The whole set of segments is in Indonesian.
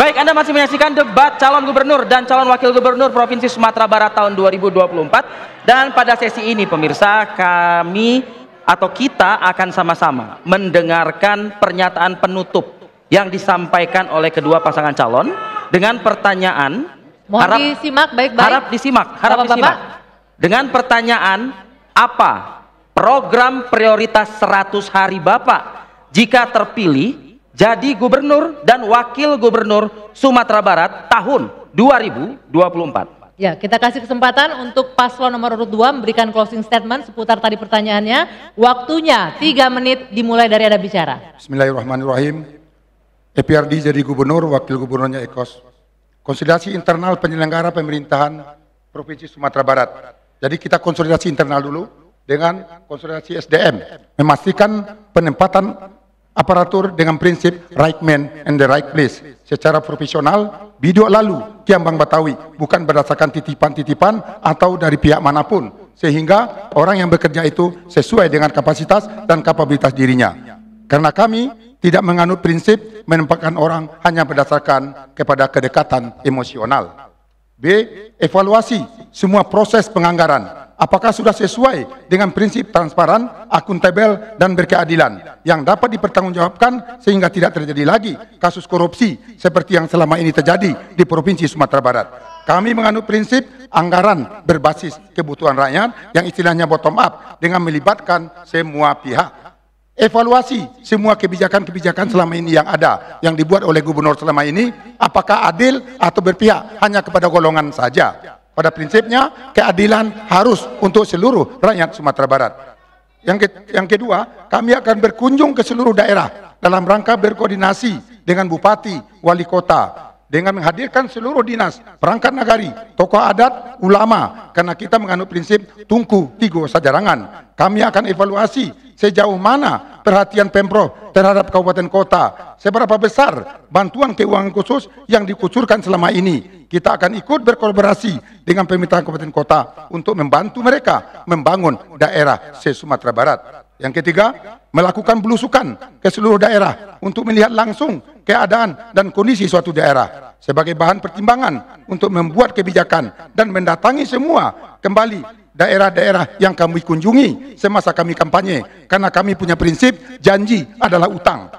Baik, Anda masih menyaksikan debat calon gubernur dan calon wakil gubernur Provinsi Sumatera Barat tahun 2024. Dan pada sesi ini pemirsa, kita akan sama-sama mendengarkan pernyataan penutup yang disampaikan oleh kedua pasangan calon dengan pertanyaan. Mohon disimak baik-baik. Harap disimak. Dengan pertanyaan, apa program prioritas 100 hari Bapak jika terpilih jadi gubernur dan wakil gubernur Sumatera Barat tahun 2024. Ya, kita kasih kesempatan untuk paslon nomor urut 2 memberikan closing statement seputar tadi pertanyaannya. Waktunya 3 menit dimulai dari Anda bicara. Bismillahirrahmanirrahim. EPRD jadi gubernur, wakil gubernurnya Ekos. Konsolidasi internal penyelenggara pemerintahan Provinsi Sumatera Barat. Jadi kita konsolidasi internal dulu dengan konsolidasi SDM. Memastikan penempatan aparatur dengan prinsip right man and the right place secara profesional, bidik lalu Kiambang Batawi, bukan berdasarkan titipan-titipan atau dari pihak manapun, sehingga orang yang bekerja itu sesuai dengan kapasitas dan kapabilitas dirinya. Karena kami tidak menganut prinsip menempatkan orang hanya berdasarkan kepada kedekatan emosional. B. Evaluasi semua proses penganggaran. Apakah sudah sesuai dengan prinsip transparan, akuntabel, dan berkeadilan yang dapat dipertanggungjawabkan sehingga tidak terjadi lagi kasus korupsi seperti yang selama ini terjadi di Provinsi Sumatera Barat. Kami menganut prinsip anggaran berbasis kebutuhan rakyat yang istilahnya bottom up dengan melibatkan semua pihak. Evaluasi semua kebijakan-kebijakan selama ini yang ada, yang dibuat oleh gubernur selama ini, apakah adil atau berpihak hanya kepada golongan saja. Pada prinsipnya, keadilan harus untuk seluruh rakyat Sumatera Barat. Yang kedua, kami akan berkunjung ke seluruh daerah dalam rangka berkoordinasi dengan bupati, wali kota, dengan menghadirkan seluruh dinas, perangkat nagari, tokoh adat, ulama, karena kita menganut prinsip tungku tigo sajarangan. Kami akan evaluasi sejauh mana perhatian Pemprov terhadap kabupaten kota, seberapa besar bantuan keuangan khusus yang dikucurkan selama ini. Kita akan ikut berkolaborasi dengan pemerintahan kabupaten kota untuk membantu mereka membangun daerah se-Sumatera Barat. Yang ketiga, melakukan belusukan ke seluruh daerah untuk melihat langsung keadaan dan kondisi suatu daerah sebagai bahan pertimbangan untuk membuat kebijakan dan mendatangi semua kembali daerah-daerah yang kami kunjungi semasa kami kampanye, karena kami punya prinsip janji adalah utang.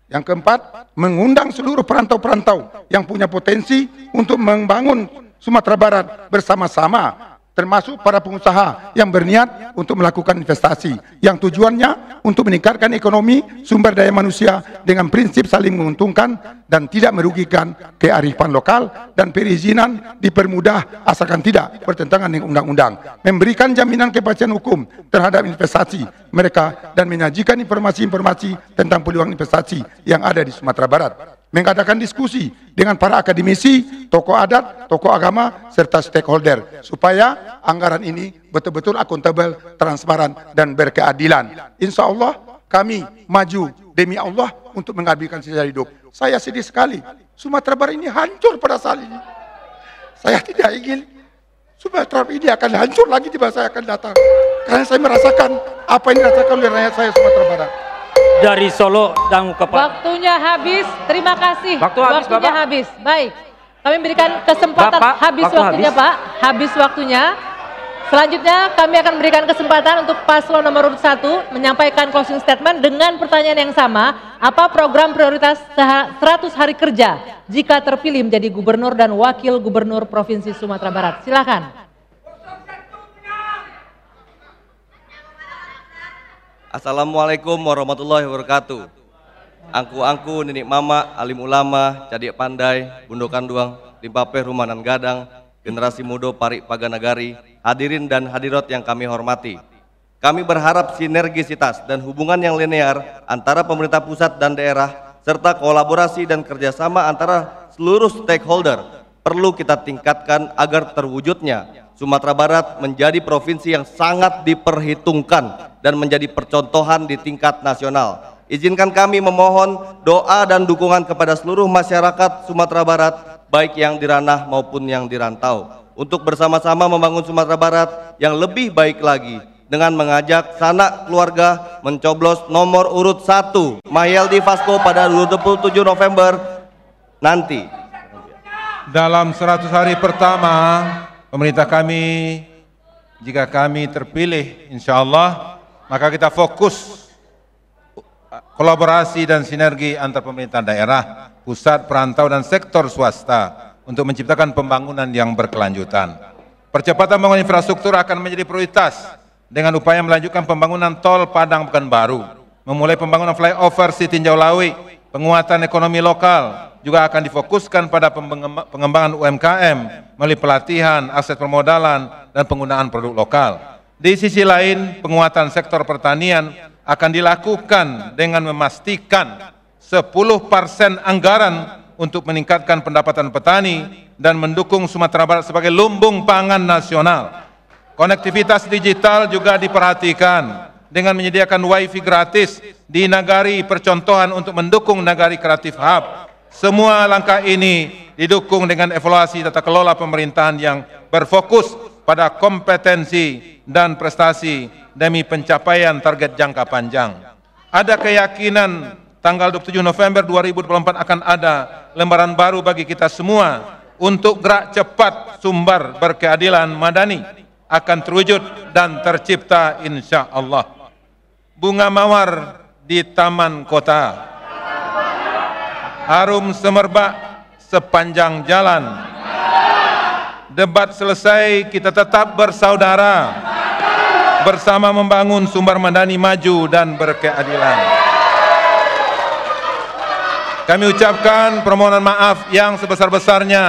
Yang keempat, mengundang seluruh perantau-perantau yang punya potensi untuk membangun Sumatera Barat bersama-sama, termasuk para pengusaha yang berniat untuk melakukan investasi yang tujuannya untuk meningkatkan ekonomi sumber daya manusia dengan prinsip saling menguntungkan dan tidak merugikan kearifan lokal, dan perizinan dipermudah asalkan tidak bertentangan dengan undang-undang, memberikan jaminan kepastian hukum terhadap investasi mereka dan menyajikan informasi-informasi tentang peluang investasi yang ada di Sumatera Barat, mengadakan diskusi dengan para akademisi, tokoh adat, tokoh agama, serta stakeholder supaya anggaran ini betul-betul akuntabel, transparan, dan berkeadilan. Insya Allah kami maju demi Allah untuk mengabdikan sisa hidup. Saya sedih sekali, Sumatera Barat ini hancur pada saat ini. Saya tidak ingin Sumatera ini akan hancur lagi di masa yang akan datang, karena saya merasakan apa yang dirasakan oleh rakyat saya Sumatera Barat. Dari Solo dan Waktunya habis. Terima kasih. Waktunya habis. Baik. Kami berikan kesempatan. Bapak, habis waktunya, Pak. Habis waktunya. Selanjutnya kami akan berikan kesempatan untuk paslon nomor urut 1 menyampaikan closing statement dengan pertanyaan yang sama. Apa program prioritas 100 hari kerja jika terpilih menjadi gubernur dan wakil gubernur Provinsi Sumatera Barat? Silakan. Assalamualaikum warahmatullahi wabarakatuh. Angku-angku, nenek mama, alim ulama, cadik pandai, bundokan duang, limpapeh rumanan gadang, generasi muda parik paganagari, hadirin dan hadirat yang kami hormati. Kami berharap sinergisitas dan hubungan yang linear antara pemerintah pusat dan daerah, serta kolaborasi dan kerjasama antara seluruh stakeholder perlu kita tingkatkan agar terwujudnya Sumatera Barat menjadi provinsi yang sangat diperhitungkan dan menjadi percontohan di tingkat nasional. Izinkan kami memohon doa dan dukungan kepada seluruh masyarakat Sumatera Barat, baik yang di ranah maupun yang di rantau, untuk bersama-sama membangun Sumatera Barat yang lebih baik lagi dengan mengajak sanak keluarga mencoblos nomor urut 1 Mahyaldi Vasco pada 27 November nanti. Dalam 100 hari pertama pemerintah kami, jika kami terpilih insya Allah, maka kita fokus kolaborasi dan sinergi antar pemerintah daerah, pusat, perantau dan sektor swasta untuk menciptakan pembangunan yang berkelanjutan. Percepatan pembangunan infrastruktur akan menjadi prioritas dengan upaya melanjutkan pembangunan tol Padang Pekanbaru, memulai pembangunan flyover Sitinjau Lawi, penguatan ekonomi lokal, juga akan difokuskan pada pengembangan UMKM melalui pelatihan, akses permodalan, dan penggunaan produk lokal. Di sisi lain, penguatan sektor pertanian akan dilakukan dengan memastikan 10% anggaran untuk meningkatkan pendapatan petani dan mendukung Sumatera Barat sebagai lumbung pangan nasional. Konektivitas digital juga diperhatikan dengan menyediakan wifi gratis di Nagari Percontohan untuk mendukung Nagari Kreatif Hub. Semua langkah ini didukung dengan evaluasi tata kelola pemerintahan yang berfokus pada kompetensi dan prestasi demi pencapaian target jangka panjang. Ada keyakinan tanggal 27 November 2024 akan ada lembaran baru bagi kita semua untuk gerak cepat sumber berkeadilan madani akan terwujud dan tercipta insya Allah. Bunga mawar di taman kota, harum semerbak sepanjang jalan. Debat selesai, kita tetap bersaudara bersama membangun sumber madani maju dan berkeadilan. Kami ucapkan permohonan maaf yang sebesar-besarnya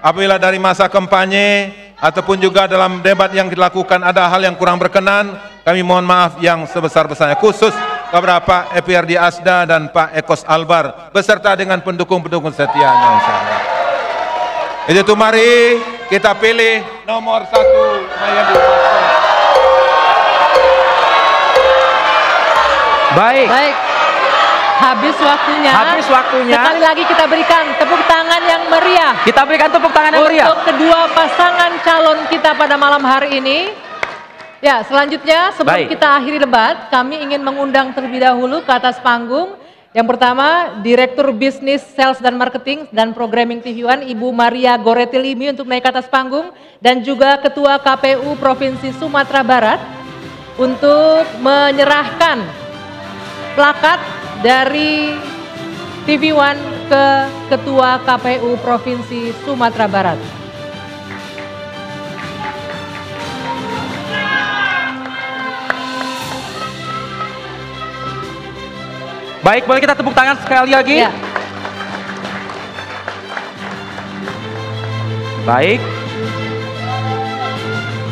apabila dari masa kampanye ataupun juga dalam debat yang dilakukan ada hal yang kurang berkenan. Kami mohon maaf yang sebesar-besarnya, khusus kepada Pak EPRD Asda dan Pak Ekos Albar beserta dengan pendukung-pendukung setianya insyaallah. Itu mari kita pilih nomor 1 Mayadi. Baik. Habis waktunya. Habis waktunya. Sekali lagi kita berikan tepuk tangan yang meriah. Kita berikan tepuk tangan yang meriah untuk kedua pasangan calon kita pada malam hari ini. Ya, selanjutnya sebelum kita akhiri debat, kami ingin mengundang terlebih dahulu ke atas panggung. Yang pertama, Direktur Bisnis, Sales dan Marketing dan Programming TV One, Ibu Maria Goretilimi untuk naik ke atas panggung. Dan juga Ketua KPU Provinsi Sumatera Barat untuk menyerahkan plakat dari TV One ke Ketua KPU Provinsi Sumatera Barat. Baik, boleh kita tepuk tangan sekali lagi? Ya. Baik.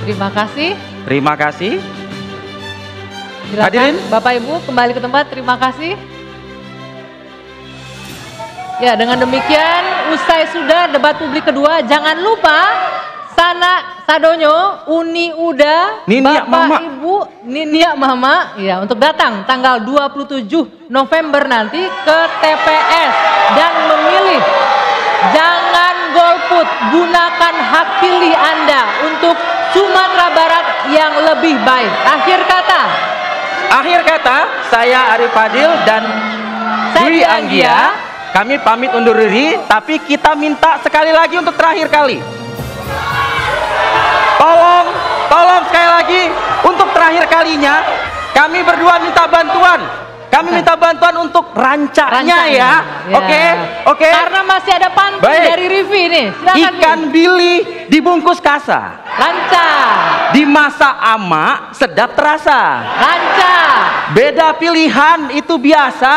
Terima kasih. Terima kasih. Silakan, Hadirin. Bapak Ibu kembali ke tempat. Terima kasih. Ya, dengan demikian usai sudah debat publik kedua. Jangan lupa Sana Sadonyo, Uni Uda, Niniak Bapak Mama. Ibu, Niniak Mama, ya untuk datang tanggal 27 November nanti ke TPS dan memilih. Jangan golput, gunakan hak pilih Anda untuk Sumatera Barat yang lebih baik. Akhir kata, saya Arif Fadil dan Dwi Anggia, kami pamit undur diri, tapi kita minta sekali lagi untuk terakhir kali. Tolong sekali lagi untuk terakhir kalinya kami berdua minta bantuan. Kami minta bantuan untuk rancanya ya. Oke. Karena masih ada pantun dari Rivi nih. Silakan, ikan bili dibungkus kasa. Ranca. Di masa ama sedap terasa. Ranca. Beda pilihan itu biasa.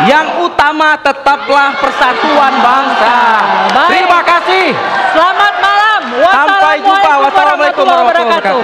Yang utama tetaplah persatuan bangsa. Terima kasih. Selamat malam. Sampai jumpa. Wassalamualaikum warahmatullahi wabarakatuh.